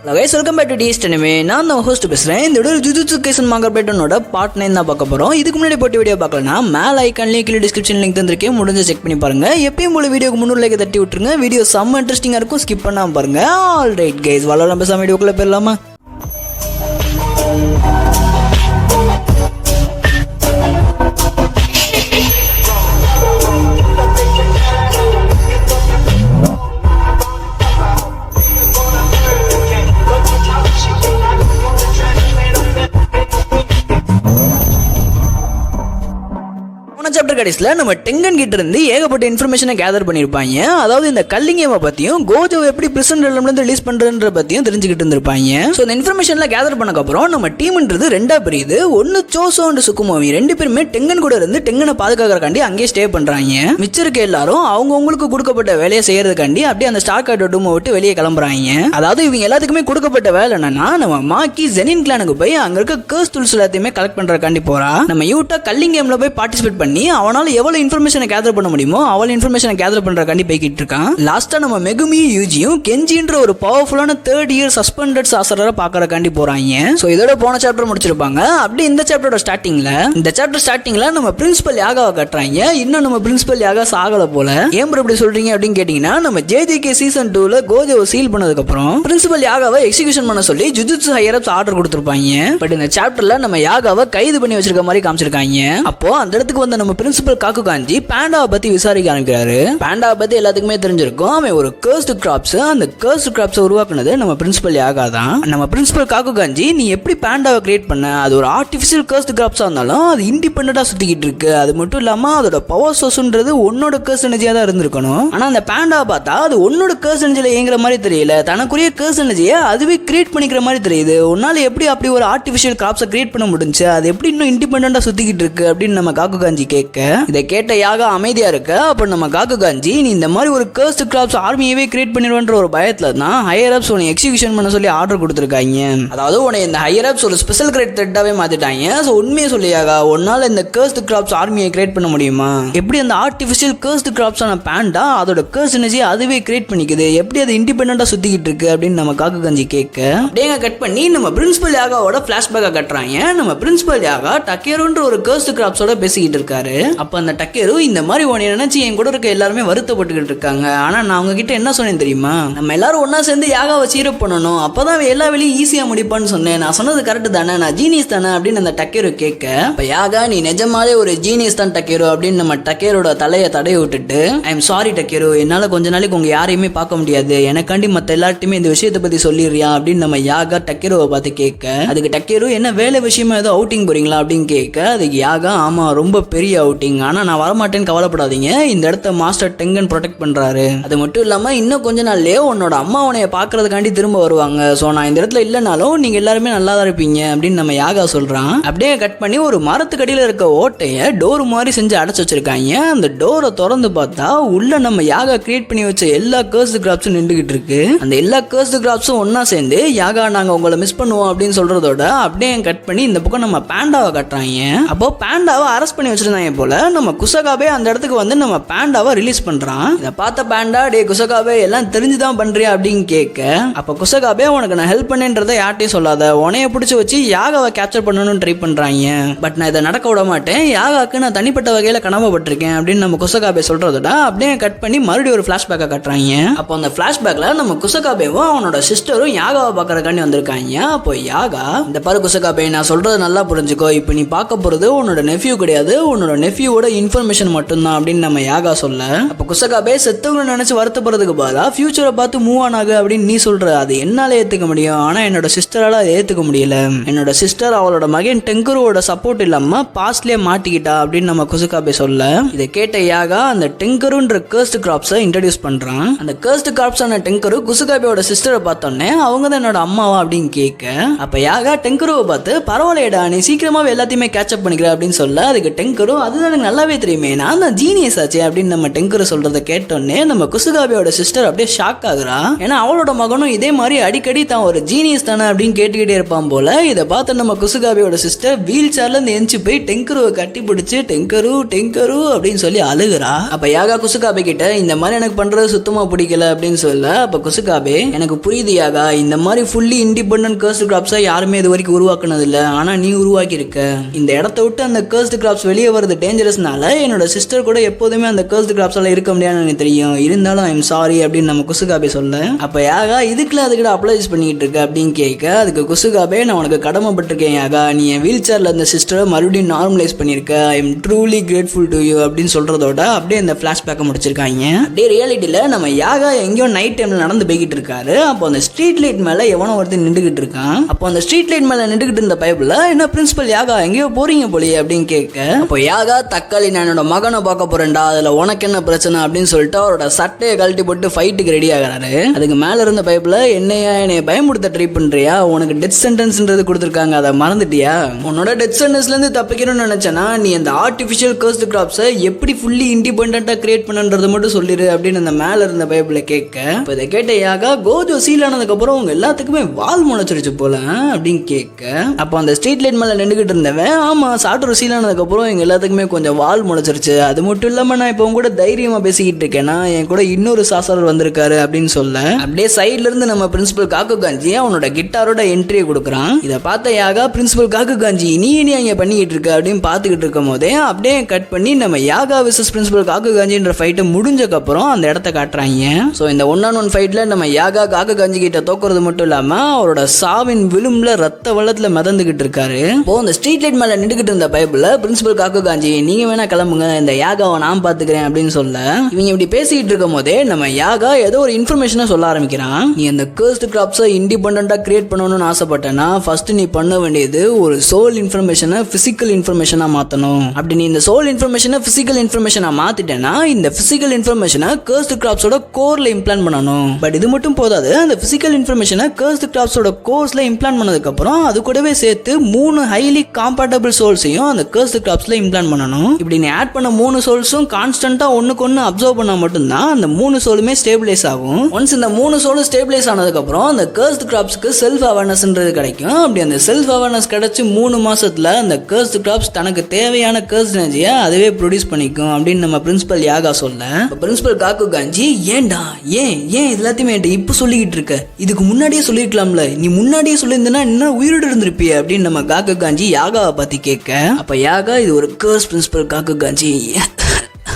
Hello guys, welcome back to East Anime. நான் தான் host பேசுறேன். இந்த வீடியோல ஜுஜுட்சு கைசன் மாங்கா பேட்டனோட பார்ட் 9 தான் பார்க்க போறோம். இதுக்கு முன்னாடி போட்ட வீடியோ பார்க்கலனா மேல ஐகான்ல கீழ டிஸ்கிரிப்ஷன் லிங்க் தந்திருக்கேன். முடிஞ்சா செக் பண்ணி பாருங்க. எப்பவும் போல வீடியோக்கு 300 லைக் தட்டி விட்டுருங்க. வீடியோ செம்ம இன்ட்ரஸ்டிங்கா இருக்கும். ஸ்கிப் பண்ணாம பாருங்க. ஆல் ரைட் கைஸ், வளரலாம் பேசாம வீடியோக்குள்ள போயிரலாமா? சாப்டர் கடைசில நம்ம டெங்கன் கிட்ட இருந்து ஏகப்பட்ட இன்ஃபர்மேஷனை கேதர் பண்ணிருப்பாங்க. அதாவது இந்த கல்லிங் கேமை பத்தியும் கோஜோ எப்படி பிரிசன் ரெலம்ல இருந்து ரிலீஸ் பண்றதுன்ற பத்தியும் தெரிஞ்சுக்கிட்டு இருந்திருப்பாங்க. சோ இந்த இன்ஃபர்மேஷன்ல கேதர் பண்ணதுக்கு அப்புறம் நம்ம டீம்ன்றது ரெண்டா பிரியுது. ஒன்னு சோசோ அண்ட் சுகுமோவி ரெண்டு பேருமே டெங்கன் கூட இருந்து டெங்கனை பாதுகாக்கறதுக்காண்டி அங்கேயே ஸ்டே பண்றாங்க. மிச்சருக்கு எல்லாரும் அவங்களுக்கு கொடுக்கப்பட்ட வேலையை செய்யறதுக்காண்டி அப்படியே அந்த ஸ்டார் கார்டு டூமை விட்டு வெளியே கிளம்புறாங்க. அதாவது இவங்க எல்லாத்துக்குமே கொடுக்கப்பட்ட வேலை என்னன்னா, நம்ம மாக்கி ஜெனின் கிளானுக்கு போய் அங்க இருக்க கர்ஸ் டூல்ஸ் எல்லாத்தையுமே கலெக்ட் பண்றதுக்காண்டி போறா. நம்ம யூட்டா கல்லிங் கேம்ல போய் பார்ட்டிசிபேட் பண்ணி அவனால எவ்வளவு இன்ஃபர்மேஷனை கேதர் பண்ண முடியுமோ அவ்வளவு இன்ஃபர்மேஷனை கேதர் பண்றதுக்காண்டி போய்கிட்டு இருக்கான். லாஸ்டா நம்ம மெகுமியும் யூஜியும் கெஞ்சின்ற ஒரு பவர்ஃபுல்லான 3rd இயர் சஸ்பெண்டட் சாசரரை பார்க்கறதுக்காண்டி போறாங்க. சோ இதோட போன சாப்டர் முடிச்சிருப்பாங்க. அப்படி இந்த சாப்டரோட ஸ்டார்டிங்ல நம்ம பிரின்சிபல் யாகாவை கட்டுறாங்க. இன்னும் நம்ம பிரின்சிபல் யாகா சாகல போல. ஏன் இப்படி சொல்றீங்க அப்படின்னு கேட்டீங்கன்னா, நம்ம ஜேஜேகே சீசன் 2ல கோஜோவை சீல் பண்ணதுக்கு அப்புறம் பிரின்சிபல் யாகாவை எக்ஸிகியூஷன் பண்ண சொல்லி ஜுஜுட்சு ஹையர் அப்ஸ் ஆர்டர் கொடுத்திருப்பாங்க. பட் இந்த சாப்டர்ல நம்ம யாகாவை கைது பண்ணி வச்சிருக்க மாதிரி காமிச்சிருக்காங்க. அப்போ அந்த இடத்துக்கு வந்த நம்ம பிரின்சிபல் காக்குகாஞ்சி பாண்டாவை பத்தி விசாரிக்க ஆரம்பிக்கிறாரு. பாண்டாவை பத்தி எல்லாத்துக்குமே தெரிஞ்சிருக்கும். அவன் ஒரு கர்ஸ்ட் கிராப்ஸ், அந்த கர்ஸ்ட் கிராப்ஸ் உருவாக்குனது நம்ம பிரின்சிபல் யாகா தான். நம்ம பிரின்சிபல் காக்குகாஞ்சி, நீ எப்படி பாண்டாவை கிரியேட் பண்ண? அது ஒரு ஆர்டிபிஷியல் கர்ஸ்ட் கிராப்ஸா இருந்தாலும் அது இண்டிபெண்டண்டா சுத்திக்கிட்டு இருக்கு. அது மட்டும் இல்லாம அதோட பவர் சோர்ஸ்ன்றது உன்னோட கர்ஸ் எனர்ஜியா தான் இருந்திருக்கணும். ஆனா அந்த பாண்டாவை பார்த்தா அது உன்னோட கர்ஸ் எனர்ஜில இயங்குற மாதிரி தெரியல. தனக்குரிய கர்ஸ் எனர்ஜியை அதுவே கிரியேட் பண்ணிக்கிற மாதிரி தெரியுது. உன்னால எப்படி அப்படி ஒரு ஆர்டிபிஷியல் கிராப்ஸை கிரியேட் பண்ண முடிஞ்சு? அது எப்படி இன்னும் இண்டிபெண்டண்டா சுத்திக்கிட்டு இருக்கு அப்படின்னு நம்ம காக்குகாஞ்சி கேட்க, இதை கேட்ட யாகா அமைதியா இருக்க. அப்ப நம்ம காக்குகாஞ்சி, நீ இந்த மாதிரி ஒரு கர்ஸ்ட் கிராப்ஸ் ஆர்மியவே கிரியேட் பண்ணிடுவன்ற ஒரு பயத்துல தான் ஹையர் அப்ஸ் உன்னை எக்ஸிகியூஷன் பண்ண சொல்லி ஆர்டர் கொடுத்துருக்காங்க. அதாவது உன்னை இந்த ஹையர் அப்ஸ் ஒரு ஸ்பெஷல் கிரேட் த்ரெட்டாவே மாத்திட்டாங்க. சோ உண்மையை சொல்லி யாகா, உன்னால இந்த கர்ஸ்ட் கிராப்ஸ் ஆர்மியை கிரியேட் பண்ண முடியுமா? எப்படி அந்த ஆர்டிபிஷியல் கர்ஸ்ட் கிராப்ஸான பாண்டா அதோட கர்ஸ் எனர்ஜி அதுவே கிரியேட் பண்ணிக்குது? எப்படி அது இண்டிபெண்டண்டா சுத்திக்கிட்டு இருக்கு அப்படின்னு நம்ம காக்குகாஞ்சி கேட்க, அப்படியே கட் பண்ணி நம்ம பிரின்சிபல் யாகாவோட பிளாஷ்பேக்கை கட்டுறாங்க. நம்ம பிரின்சிபல் யாகா டக்கேருன்ற ஒரு கர்ஸ்ட் கிராப்ஸோட பேசிக்கிட்டு இருக்காரு. அப்ப அந்த டக்கேரு, இந்த மாதிரி உன்னை நினைச்சு என் கூட இருக்க எல்லாருமே வருத்தப்பட்டுக்கிட்டு இருக்காங்க. ஆனா நான் உங்ககிட்ட என்ன சொன்னேன் தெரியுமா? நம்ம எல்லாரும் ஒன்னா சேர்ந்து யாகாவை சீரப் பண்ணணும், அப்பதான் எல்லா வேலையும் ஈஸியா முடிப்பான்னு சொன்னேன். நான் சொன்னது கரெக்ட் தானே? நான் ஜீனியஸ் தானே அப்படின்னு அந்த டக்கேரு கேட்க, இப்ப யாகா, நீ நிஜமாலே ஒரு ஜீனியஸ் தான் டக்கேரு அப்படின்னு நம்ம டக்கேரோட தலையை தடைய விட்டுட்டு, ஐ எம் சாரி டக்கேரு, என்னால கொஞ்ச நாளைக்கு உங்க யாரையுமே பார்க்க முடியாது, எனக்காண்டி மத்த எல்லார்ட்டுமே இந்த விஷயத்தை பத்தி சொல்லிடுறியா அப்படின்னு நம்ம யாகா டக்கேருவை பார்த்து கேட்க, அதுக்கு டக்கேரு, என்ன வேலை விஷயமா ஏதோ அவுட்டிங் போறீங்களா அப்படின்னு கேட்க, அதுக்கு யாகா, ஆமா ரொம்ப பெரிய அவுட்டிங், ஆனா நான் வரமாட்டேன்னு கவலைப்படாதீங்க, இந்த இடத்த மாஸ்டர் டெங்கன் ப்ரொடெக்ட் பண்றாரு. அது மட்டும் இல்லாம இன்னும் கொஞ்ச நாள்லயே உன்னோட அம்மா உன்னைய பாக்குறதுக்காண்டி திரும்ப வருவாங்க. சோ நான் இந்த இடத்துல இல்லனாலும் நீங்க எல்லாருமே நல்லா தான் இருப்பீங்க அப்படின்னு நம்ம யாகா சொல்றான். அப்படியே கட் பண்ணி ஒரு மரத்துக்கடியில இருக்க ஓட்டைய டோர் மாதிரி செஞ்சு அடைச்சு வச்சிருக்காங்க. அந்த டோரை திறந்து பார்த்தா உள்ள நம்ம யாகா கிரியேட் பண்ணி வச்ச எல்லா கர்ஸ்ட் கிராப்ஸும் நின்றுகிட்டு இருக்கு. அந்த எல்லா கர்ஸ்ட் கிராப்ஸும் ஒன்னா சேர்ந்து யாகா, நாங்க உங்களை மிஸ் பண்ணுவோம் அப்படின்னு சொல்றதோட அப்படியே கட் பண்ணி இந்த பக்கம் நம்ம பாண்டாவை கட்டுறாங்க. அப்போ பாண்டாவை அரெஸ்ட் பண்ணி வச்சிருந்தாங்க போல. நம்ம குசகாபே அந்த இடத்துக்கு வந்து நம்ம பாண்டாவை ரிலீஸ் பண்றான். இதை பார்த்த பாண்டா, டே குசகாபே, எல்லாம் தெரிஞ்சுதான் பண்றியா அப்படின்னு கேட்க, அப்ப குசகாபே, உனக்கு நான் ஹெல்ப் பண்ணேன்றதை யார்ட்டையும் சொல்லாத, உனைய பிடிச்சி வச்சு யாகாவை கேப்சர் பண்ணணும்னு ட்ரை பண்றாங்க. பட் நான் இதை நடக்க விட மாட்டேன், யாகாக்கு நான் தனிப்பட்ட வகையில கனவுப்பட்டிருக்கேன் அப்படின்னு நம்ம குசகாபே சொல்றதோட அப்படியே கட் பண்ணி மறுபடியும் ஒரு பிளாஷ்பேக்கை கட்டுறாங்க. அப்போ அந்த பிளாஷ்பேக்ல நம்ம குசகாபேவும் அவனோட சிஸ்டரும் யாகாவை பார்க்கறதுக்காண்டி வந்திருக்காங்க. அப்போ யாகா, இந்த பாரு குசகாபே, நான் சொல்றது நல்லா புரிஞ்சுக்கோ, இப்போ நீ பார்க்க போறது உன்னோட நெஃப்யூ கிடையாது, உன்னோட நெஃப்யூவோட இன்ஃபர்மேஷன் மட்டும்தான் அப்படின்னு நம்ம யாகா சொல்ல, அப்ப குசகாபே, செத்தவங்க நினைச்சு வருத்தப்படுறதுக்கு பதிலா ஃபியூச்சரை பார்த்து மூவ் ஆன் ஆகு அப்படின்னு நீ சொல்ற, அது என்னால ஏத்துக்க முடியும், ஆனா என்னோட சிஸ்டரால அதை ஏத்துக்க முடியல. என்னோட சிஸ்டர் அவளோட மகன் டெங்கரோட சப்போர்ட் இல்லாம பாஸ்ட்லயே மாட்டிக்கிட்டா அப்படின்னு நம்ம குசகாபே சொல்ல, இதை கேட்ட யாகா அந்த டெங்கருன்ற கர்ஸ்ட் கிராப்ஸை இன்ட்ரோடியூஸ் பண்றான். அந்த கர்ஸ்ட் கிராப்ஸான டெங்கரு குசகாபேயோட சிஸ்டரை பார்த்தோன்னே அவங்க தான் என்னோட அம்மாவா அப்படின்னு கேட்க, அப்ப யாகா டெங்கருவை பார்த்து, பரவாயில்லையடா, நீ சீக்கிரமாவே எல்லாத்தையுமே கேட்சப் பண்ணிக்கிற அப்படின்னு சொல்ல, அதுக்கு டெங்கரு, அது அதுதான் எனக்கு நல்லாவே தெரியுமே, நான் தான் ஜீனியஸ் ஆச்சு அப்படின்னு நம்ம டெங்கரு சொல்றதை கேட்டோன்னே நம்ம குசுகாபியோட சிஸ்டர் அப்படியே ஷாக் ஆகுறா. ஏன்னா அவளோட மகனும் இதே மாதிரி அடிக்கடி தான் ஒரு ஜீனியஸ் தானே அப்படின்னு கேட்டுக்கிட்டே இருப்பான் போல. இதை பார்த்து நம்ம குசுகாபியோட சிஸ்டர் வீல் சேர்ல இருந்து எந்திச்சு போய் டெங்கருவை கட்டி பிடிச்சு டெங்கரு டெங்கரு அப்படின்னு சொல்லி அழுகுறா. அப்ப யாகா குசுகாபே கிட்ட இந்த மாதிரி எனக்கு பண்றது சுத்தமா பிடிக்கல அப்படின்னு சொல்ல, அப்ப குசுகாபே எனக்கு புரியுது யாகா, இந்த மாதிரி ஃபுல்லி இண்டிபெண்டன்ட் கர்ஸ்ட் கிராப்ஸா யாருமே இது வரைக்கும் உருவாக்குனது இல்ல, ஆனா நீ உருவாக்கி இருக்க. இந்த இடத்த விட்டு அந்த கர்ஸ்ட் கிராப்ஸ் வெளியே வரது டேஞ்சரஸ்னால என்னோட சிஸ்டர் கூட எப்போதுமே அந்த கர்ஸ்ட் கிராப்ஸால இருக்க முடியாதுன்னு எனக்கு தெரியும், இருந்தாலும் ஐ எம் சாரி அப்படின்னு நம்ம குசுகாபே சொல்ல, அப்ப யாகா இதுக்குள்ள அதுக்கிட்ட அப்ளைஸ் பண்ணிட்டு இருக்க அப்படின்னு கேட்க, அதுக்கு குசுகாபே நான் உனக்கு கடமைப்பட்டிருக்கேன் யாகா, நீ என் வீல் சேர்ல இருந்த சிஸ்டரை மறுபடியும் நார்மலைஸ் பண்ணிருக்க, I am truly grateful to you அப்படின்னு சொல்றதோட அப்படியே அந்த பிளாஷ்பேக்கை முடிச்சிருக்காங்க. அப்படியே ரியாலிட்டியில நம்ம யாகா எங்கேயோ நைட் டைம்ல நடந்து போய்கிட்டு இருக்காரு. அப்போ அந்த ஸ்ட்ரீட் லைட் மேல எவனோ ஒருத்தர் நின்றுகிட்டு இருக்கான். அப்போ அந்த ஸ்ட்ரீட் லைட் மேல நின்றுகிட்டு இருந்த பைப்ல என்ன பிரின்சிபல் யாகா எங்கேயோ போறீங்க போலியே அப்படின்னு கேட்க, அப்போ யாகா தக்காளி நான் என்னோட மகனை பார்க்க போறேன்டா, அதுல உனக்கு என்ன பிரச்சனை அப்படின்னு சொல்லிட்டு அவரோட சட்டையை கழட்டி போட்டு ஃபைட்டுக்கு ரெடி ஆகிறாரு. அதுக்கு மேல இருந்த பைப்ல என்னைய பயமுடுத்த ட்ரை பண்றியா, உனக்கு டெத் சென்டென்ஸ்ன்றது கொடுத்துருக்காங்க, அதை மறந்துட்டியா, உன்னோட டெத் சென்டென்ஸ்ல இருந்து தப்பிக்கணும்னு நினைச்சேன்னா நீ அந்த ஆர்டிஃபிஷியல் கர்ஸ்ட் கிராப்ஸை எப்படி ஃபுல்லி இண்டிபெண்டா கிரியேட் பண்ணுன்றதை மட்டும் சொல்லிடு அப்படின்னு அந்த மேல இருந்த பைப்ல கேட்க, இப்போ இதை கேட்ட யாகா கோஜோ சீல் ஆனதுக்கு அப்புறம் உங்க எல்லாத்துக்குமே வால் முளைச்சிருச்சு போல அப்படின்னு கேட்க, அப்போ அந்த ஸ்ட்ரீட் லைட் மேல நின்றுகிட்டு இருந்தவன் ஆமா சாட்டர் சீல் ஆனதுக்கு அப்புறம் எங்க எல்லாத்துக்குமே கொஞ்சம் வால் முளைச்சிருச்சு, அது மட்டும் இல்லாம நான் இப்போ உங்க கூட தைரியமா பேசிக்கிட்டு இருக்கேன்னா என் கூட இன்னொரு சாசரர் வந்திருக்காரு அப்படின்னு சொல்ல, அப்படியே சைட்ல இருந்து நம்ம பிரின்சிபல் காக்குகாஞ்சி அவனோட கிட்டாரோட என்ட்ரியை கொடுக்குறான். இதை பார்த்த யாகா பிரின்சிபல் காக்குகாஞ்சி நீ அங்க பண்ணிக்கிட்டு இருக்க அப்படின்னு பார்த்துக்கிட்டு இருக்கும் போதே அப்படியே கட் பண்ணி நம்ம யாகா விசஸ் பிரின்சிபல் காக்குகாஞ்சின்ற ஃபைட்டை முடிஞ்சக்கு அப்புறம் அந்த இடத்த காட்டுறாங்க. ஸோ இந்த 1-on-1 ஃபைட்ல நம்ம யாகா காக்குகாஞ்சி கிட்ட தோக்குறது மட்டும் இல்லாம அவரோட சாவின் விளிம்புல ரத்த வெள்ளத்துல மிதந்துகிட்டு இருக்காரு. இப்போ இந்த ஸ்ட்ரீட் லைட் மேல நின்றுகிட்டு இருந்த பைபிள்ல பிரின்சிபல் காக்குகாஞ்சி நீங்க வேணா கிளம்புங்க, இந்த யாகாவை நான் பாத்துக்கிறேன் அப்படின்னு சொல்ல, இவங்க இப்படி பேசிக்கிட்டு இருக்கும் போதே நம்ம யாகா ஏதோ ஒரு இன்ஃபர்மேஷனை சொல்ல ஆரம்பிக்கிறான். நீ அந்த கர்ஸ்ட் கிராப்ஸை இண்டிபெண்டா கிரியேட் பண்ணணும்னு ஆசைப்பட்டேன்னா ஃபர்ஸ்ட் நீ பண்ண வேண்டியது ஒரு சோல் இன்ஃபர்மேஷனை பிசிக்கல் இன்ஃபர்மேஷனா மாத்தணும். அப்படி நீ இந்த சோல் இன்ஃபர்மேஷனை பிசிக்கல் இன்ஃபர்மேஷனா மாத்திட்டேன்னா இந்த பிசிக்கல் இன்ஃபர்மேஷனை கர்ஸ்ட் கிராப்ஸோட கோர்ல இம்ப்ளான்ட் பண்ணணும். பட் இது மட்டும் போதாது, அந்த பிசிக்கல் இன்ஃபர்மேஷனை கர்ஸ்ட் கிராப்ஸோட கோர்ஸ்ல இம்ப்ளான்ட் பண்ணதுக்கு அப்புறம் அது கூடவே சேர்த்து 3 ஹைலி காம்பேட்டபிள் சோல்ஸையும் அந்த கர்ஸ்ட் கிராப்ஸ்ல இம்ப்ளான்ட் பண்ணணும். இப்படி நீ ஆட் பண்ண 3 சோல்ஸும் கான்ஸ்டன்டா ஒண்ணுக்கு ஒன்று அப்சர்வ் பண்ணா மட்டும்தான் அந்த 3 சோலுமே ஸ்டேபிளைஸ் ஆகும். ஒன்ஸ் இந்த 3 சோலும் ஸ்டேபிளைஸ் ஆனதுக்கு அப்புறம் அந்த கர்ஸ்ட் கிராப்ஸ்க்கு செல்ஃப் அவேர்னஸ்ன்றது கிடைக்கும். அப்படி அந்த செல்ஃப் அவேர்னஸ் கிடைச்சு 3 மாசத்துல அந்த கர்ஸ்ட் கிராப்ஸ் தனக்கு தேவையான கர்ஸ்ட் எனர்ஜியை அதுவே ப்ரொடியூஸ் பண்ணிக்கும் அப்படின்னு நம்ம பிரின்சிபல் யாகா சொல்ல, பிரின்சிபல் காக்குகாஞ்சி ஏன்டா ஏன் எல்லாத்தையுமே இப்ப சொல்லிக்கிட்டு இருக்க, இதுக்கு முன்னாடியே சொல்லிருக்கலாம்ல, நீ முன்னாடியே சொல்லியிருந்தா இன்னும் உயிரோடு இருந்திருப்பிய அப்படின்னு நம்ம காக்குகாஞ்சி யாகாவை பத்தி கேட்க, அப்ப யாகா இது ஒரு கர்ஸ் பிரின்சிபல் காக்குகாஞ்சி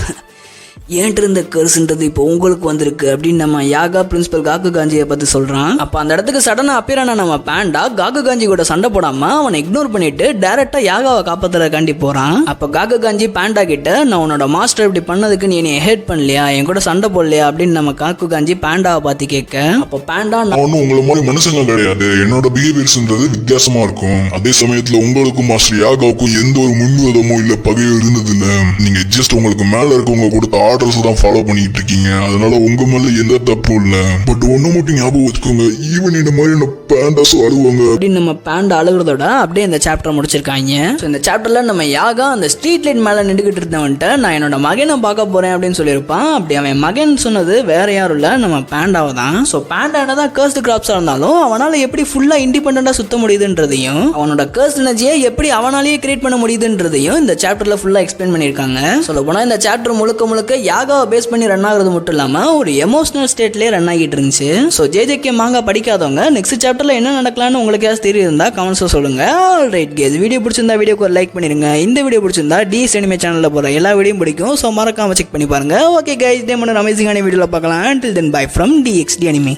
ஏன்ட்டு இருந்த கர்ஸ்ன்றது இப்போ உங்களுக்கு வந்திருக்கு அப்படின்னு நம்ம யாகா பிரின்சிபல் காக்குகாஞ்சியை பத்தி சொல்றான். அப்ப அந்த இடத்துக்கு சடனா அப்பியரான நம்ம பேண்டா காக்குகாஞ்சி கூட சண்டை போடாம அவனை இக்னோர் பண்ணிட்டு டைரக்டா யாகாவை காப்பாத்துறதுக்காண்டி போறான். அப்ப காக்குகாஞ்சி பேண்டா கிட்ட நான் உன்னோட மாஸ்டர் இப்படி பண்ணதுக்கு நீ என்னை ஹேட் பண்ணலையா, என் கூட சண்டை போடலையா அப்படின்னு நம்ம காக்குகாஞ்சி பேண்டாவை பார்த்து கேட்க, அப்ப பேண்டா ஒன்னும் உங்களை மாதிரி மனுஷங்க கிடையாது, என்னோட பிஹேவியர்ஸ்ன்றது வித்தியாசமா இருக்கும், அதே சமயத்துல உங்களுக்கும் மாஸ்டர் யாகாவுக்கும் எந்த ஒரு முன்விரோதமோ இல்ல பகையோ இருந்தது இல்ல, நீங்க ஜஸ்ட் உங்களுக்கு மேல இருக்கவங்க கொடுத்த ஆர்டர்ஸ் தான் ஃபாலோ பண்ணிட்டு இருக்கீங்க, அதனால உங்க மேல எந்த தப்பும் இல்ல. பட் ஒண்ணு மட்டும் ஞாபகம் வச்சுக்கோங்க, ஈவன் இந்த மாதிரி பேண்டாஸும் அழுவாங்க அப்படின்னு நம்ம பேண்டா அழுகிறதோட அப்படியே இந்த சாப்டர் முடிச்சிருக்காங்க. இந்த சாப்டர்ல நம்ம யாகா அந்த ஸ்ட்ரீட் லைட் மேல நின்றுகிட்டு இருந்தவன்ட்ட நான் என்னோட மகனை பார்க்க போறேன் அப்படின்னு சொல்லியிருப்பான். அப்படி அவன் மகன் சொன்னது வேற யாரும் இல்ல நம்ம பேண்டாவை தான். ஸோ பேண்டா என்னதான் கர்ஸ்ட் கிராப்ஸா இருந்தாலும் அவனால எப்படி ஃபுல்லா இண்டிபெண்டா சுத்த முடியுதுன்றதையும் அவனோட கர்ஸ்ட் எனர்ஜியை எப்படி அவனாலேயே கிரியேட் பண்ண முடியுதுன்றதையும் இந்த சாப்டர்ல ஃபுல்லா எக்ஸ்பிளைன் பண்ணியிருக்காங்க. சொல்ல போனா இந்த சாப்டர் முழுக்க யாகாவை பேஸ் பண்ணி ரன் ஆகுறது மட்டும் இல்லாம ஒரு எமோஷனல் ஸ்டேட்லயே ரன் ஆகிட்டு இருந்துச்சு. ஸோ ஜேஜேகே மாங்கா படிக்காதவங்க நெக்ஸ்ட் சாப்டர்ல என்ன நடக்கலாம்னு உங்களுக்கு ஏதாவது தெரியுதா கமெண்ட்ஸ்ல சொல்லுங்க. ஆல்ரைட் கேஸ், வீடியோ பிடிச்சிருந்தா வீடியோக்கு ஒரு லைக் பண்ணிருங்க. இந்த வீடியோ பிடிச்சிருந்தா டிஎஸ் அனிமே சேனல்ல போற எல்லா வீடியோயும் பிடிக்கும். ஸோ மறக்காம செக் பண்ணி பாருங்க. ஓகே கைஸ், இதே மாதிரி அமேசிங்கான வீடியோல பார்க்கலாம். Until then, bye from DXD Anime.